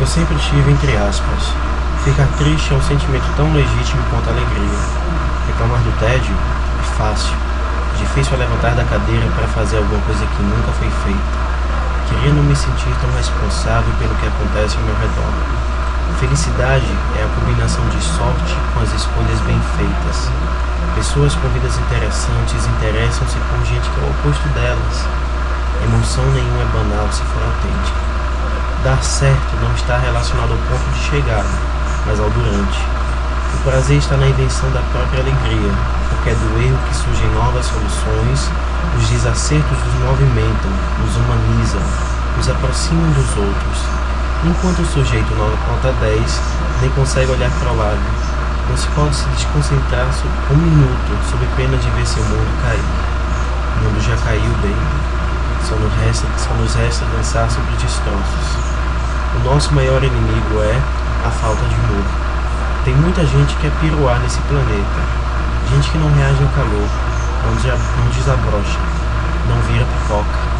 Eu sempre tive entre aspas. Ficar triste é um sentimento tão legítimo quanto a alegria. Reclamar do tédio é fácil. Difícil é levantar da cadeira para fazer alguma coisa que nunca foi feita. Queria não me sentir tão responsável pelo que acontece ao meu redor. Felicidade é a combinação de sorte com as escolhas bem feitas. Pessoas com vidas interessantes interessam-se por gente que é o oposto delas. Emoção nenhuma é banal se for autêntica. Dar certo não está relacionado ao ponto de chegada, mas ao durante. O prazer está na invenção da própria alegria, porque é do erro que surgem novas soluções, os desacertos nos movimentam, nos humanizam, nos aproximam dos outros. Enquanto o sujeito nota 10 nem consegue olhar para o lado, não se pode se desconcentrar um minuto sob pena de ver seu mundo cair. O mundo já caiu, baby. Só nos resta dançar sobre destroços. O nosso maior inimigo é a falta de humor. Tem muita gente que quer piruar nesse planeta. Gente que não reage ao calor, não desabrocha, não vira pipoca.